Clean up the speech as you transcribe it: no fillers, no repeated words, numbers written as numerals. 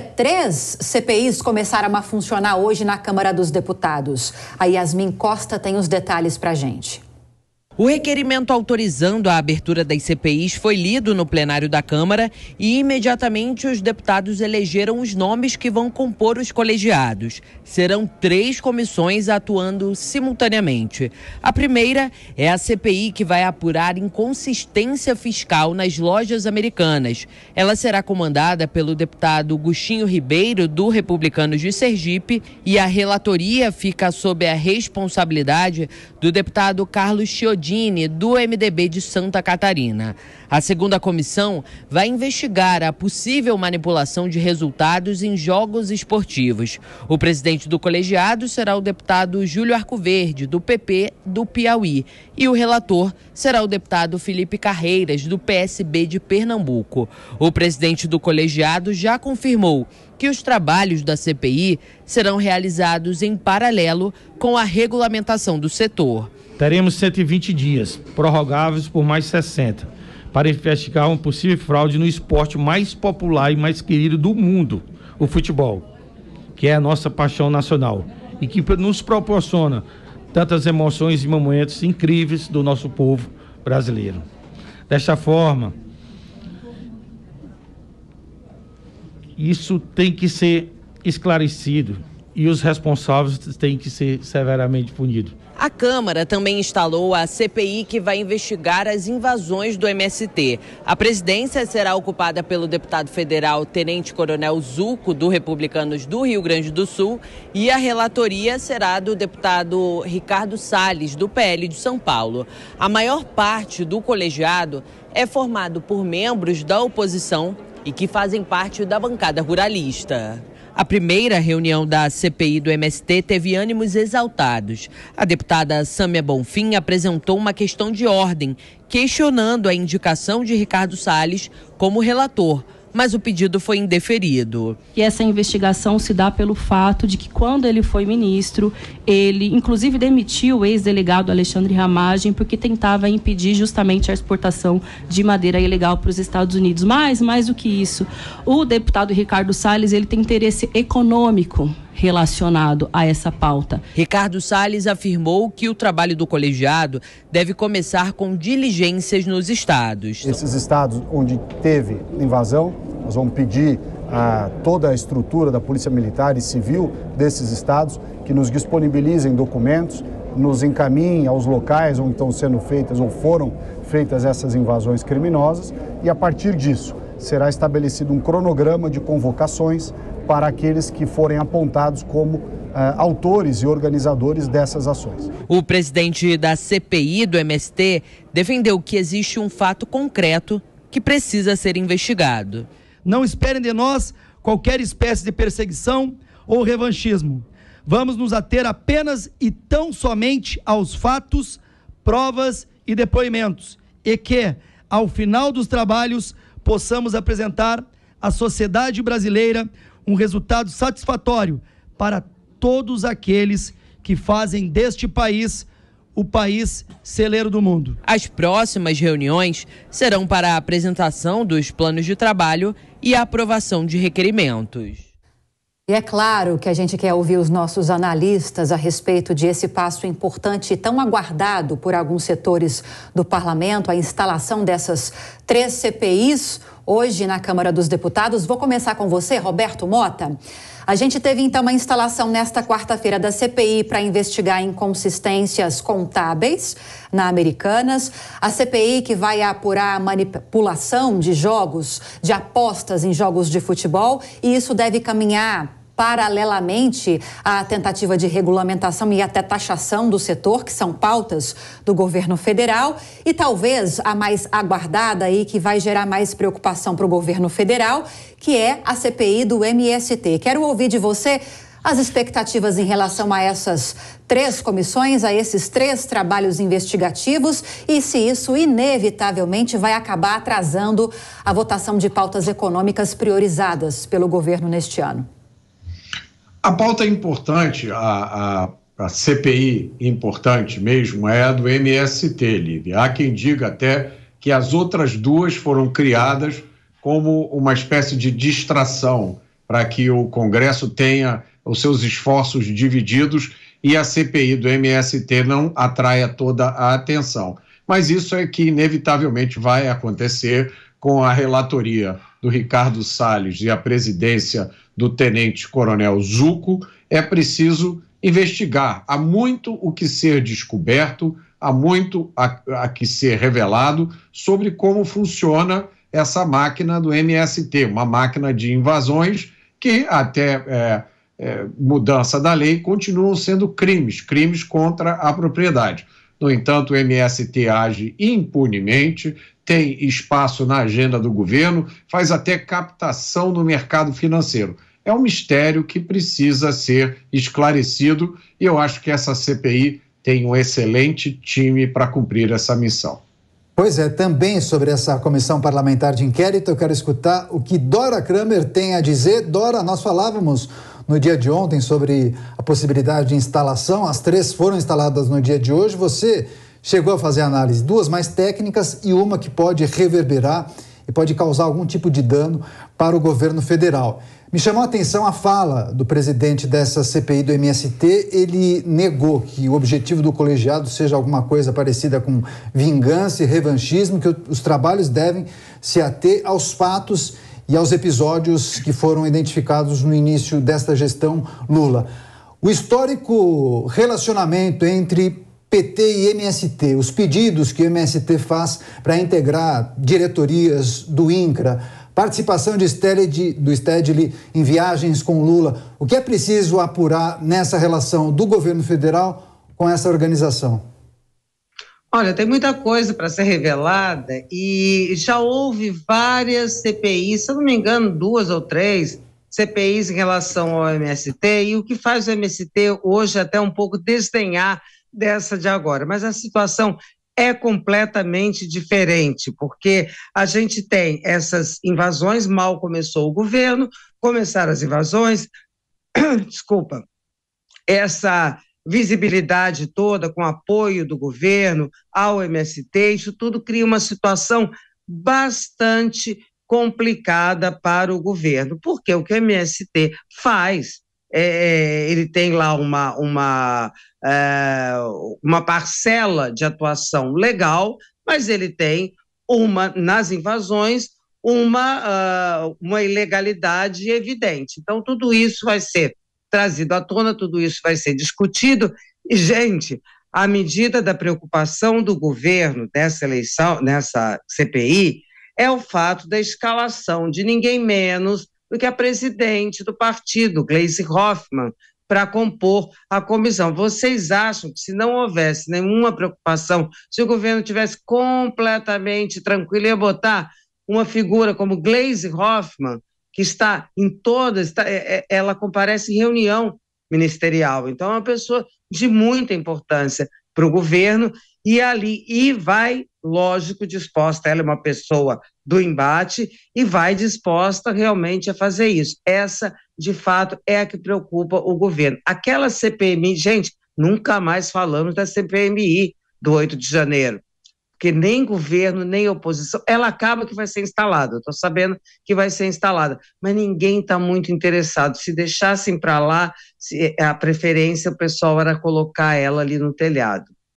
Três CPIs começaram a funcionar hoje na Câmara dos Deputados. A Yasmin Costa tem os detalhes pra gente. O requerimento autorizando a abertura das CPIs foi lido no plenário da Câmara e imediatamente os deputados elegeram os nomes que vão compor os colegiados. Serão 3 comissões atuando simultaneamente. A primeira é a CPI que vai apurar inconsistência fiscal nas lojas americanas. Ela será comandada pelo deputado Gustinho Ribeiro, do Republicanos de Sergipe, e a relatoria fica sob a responsabilidade do deputado Carlos Chiodini, do MDB de Santa Catarina. A segunda comissão vai investigar a possível manipulação de resultados em jogos esportivos. O presidente do colegiado será o deputado Júlio Arcoverde, do PP do Piauí, e o relator será o deputado Felipe Carreiras, do PSB de Pernambuco. O presidente do colegiado já confirmou que os trabalhos da CPI serão realizados em paralelo com a regulamentação do setor. Teremos 120 dias, prorrogáveis por mais 60, para investigar uma possível fraude no esporte mais popular e mais querido do mundo, o futebol, que é a nossa paixão nacional e que nos proporciona tantas emoções e momentos incríveis do nosso povo brasileiro. Desta forma, isso tem que ser esclarecido e os responsáveis têm que ser severamente punidos. A Câmara também instalou a CPI que vai investigar as invasões do MST. A presidência será ocupada pelo deputado federal Tenente Coronel Zuco, do Republicanos do Rio Grande do Sul, e a relatoria será do deputado Ricardo Salles, do PL de São Paulo. A maior parte do colegiado é formado por membros da oposição e que fazem parte da bancada ruralista. A primeira reunião da CPI do MST teve ânimos exaltados. A deputada Sâmia Bonfim apresentou uma questão de ordem, questionando a indicação de Ricardo Salles como relator, mas o pedido foi indeferido. E essa investigação se dá pelo fato de que quando ele foi ministro, ele inclusive demitiu o ex-delegado Alexandre Ramagem porque tentava impedir justamente a exportação de madeira ilegal para os Estados Unidos. Mas, mais do que isso, o deputado Ricardo Salles, ele tem interesse econômico relacionado a essa pauta. Ricardo Salles afirmou que o trabalho do colegiado deve começar com diligências nos estados. Esses estados onde teve invasão, nós vamos pedir a toda a estrutura da Polícia Militar e Civil desses estados que nos disponibilizem documentos, nos encaminhem aos locais onde estão sendo feitas ou foram feitas essas invasões criminosas e a partir disso será estabelecido um cronograma de convocações para aqueles que forem apontados como autores e organizadores dessas ações. O presidente da CPI do MST defendeu que existe um fato concreto que precisa ser investigado. Não esperem de nós qualquer espécie de perseguição ou revanchismo. Vamos nos ater apenas e tão somente aos fatos, provas e depoimentos e que, ao final dos trabalhos, possamos apresentar à sociedade brasileira um resultado satisfatório para todos aqueles que fazem deste país o país celeiro do mundo. As próximas reuniões serão para a apresentação dos planos de trabalho e a aprovação de requerimentos. E é claro que a gente quer ouvir os nossos analistas a respeito de esse passo importante e tão aguardado por alguns setores do parlamento, a instalação dessas 3 CPIs hoje na Câmara dos Deputados. Vou começar com você, Roberto Mota. A gente teve então a instalação nesta quarta-feira da CPI para investigar inconsistências contábeis na Americanas. A CPI que vai apurar a manipulação de jogos, de apostas em jogos de futebol, e isso deve caminhar paralelamente à tentativa de regulamentação e até taxação do setor, que são pautas do governo federal, e talvez a mais aguardada e que vai gerar mais preocupação para o governo federal, que é a CPI do MST. Quero ouvir de você as expectativas em relação a essas 3 comissões, a esses 3 trabalhos investigativos e se isso inevitavelmente vai acabar atrasando a votação de pautas econômicas priorizadas pelo governo neste ano. A pauta é importante, a CPI importante mesmo é a do MST, Lívia. Há quem diga até que as outras 2 foram criadas como uma espécie de distração para que o Congresso tenha os seus esforços divididos e a CPI do MST não atraia toda a atenção. Mas isso é que inevitavelmente vai acontecer com a relatoria do Ricardo Salles e a presidência do tenente-coronel Zuco. É preciso investigar. Há muito o que ser descoberto, há muito a que ser revelado sobre como funciona essa máquina do MST, uma máquina de invasões que até mudança da lei continuam sendo crimes contra a propriedade. No entanto, o MST age impunemente, tem espaço na agenda do governo, faz até captação no mercado financeiro. É um mistério que precisa ser esclarecido e eu acho que essa CPI tem um excelente time para cumprir essa missão. Pois é, também sobre essa comissão parlamentar de inquérito, eu quero escutar o que Dora Kramer tem a dizer. Dora, nós falávamos no dia de ontem sobre a possibilidade de instalação, as 3 foram instaladas no dia de hoje. Você chegou a fazer análise, 2 mais técnicas e uma que pode reverberar e pode causar algum tipo de dano para o governo federal. Me chamou a atenção a fala do presidente dessa CPI do MST. Ele negou que o objetivo do colegiado seja alguma coisa parecida com vingança e revanchismo, que os trabalhos devem se ater aos fatos e aos episódios que foram identificados no início desta gestão Lula. O histórico relacionamento entre PT e MST, os pedidos que o MST faz para integrar diretorias do INCRA, participação do Stedley em viagens com Lula. O que é preciso apurar nessa relação do governo federal com essa organização? Olha, tem muita coisa para ser revelada e já houve várias CPIs, se eu não me engano, 2 ou 3 CPIs em relação ao MST, e o que faz o MST hoje até um pouco desdenhar dessa de agora. Mas a situação é completamente diferente, porque a gente tem essas invasões, mal começou o governo, começaram as invasões, desculpa, essa visibilidade toda com apoio do governo ao MST, isso tudo cria uma situação bastante complicada para o governo, porque o que o MST faz, ele tem lá uma parcela de atuação legal, mas ele tem nas invasões uma ilegalidade evidente. Então, tudo isso vai ser trazido à tona, tudo isso vai ser discutido. E, gente, à medida da preocupação do governo nessa eleição, nessa CPI, é o fato da escalação de ninguém menos do que a presidente do partido, Gleisi Hoffmann, para compor a comissão. Vocês acham que se não houvesse nenhuma preocupação, se o governo tivesse completamente tranquilo, ia botar uma figura como Gleisi Hoffmann, que está em todas, ela comparece em reunião ministerial, então é uma pessoa de muita importância para o governo, e vai, lógico, disposta, ela é uma pessoa do embate, e vai disposta realmente a fazer isso. Essa, de fato, é a que preocupa o governo. Aquela CPMI, gente, nunca mais falamos da CPMI do 8 de janeiro, porque nem governo, nem oposição, ela acaba que vai ser instalada, eu estou sabendo que vai ser instalada, mas ninguém está muito interessado. Se deixassem para lá, a preferência, o pessoal era colocar ela ali no telhado.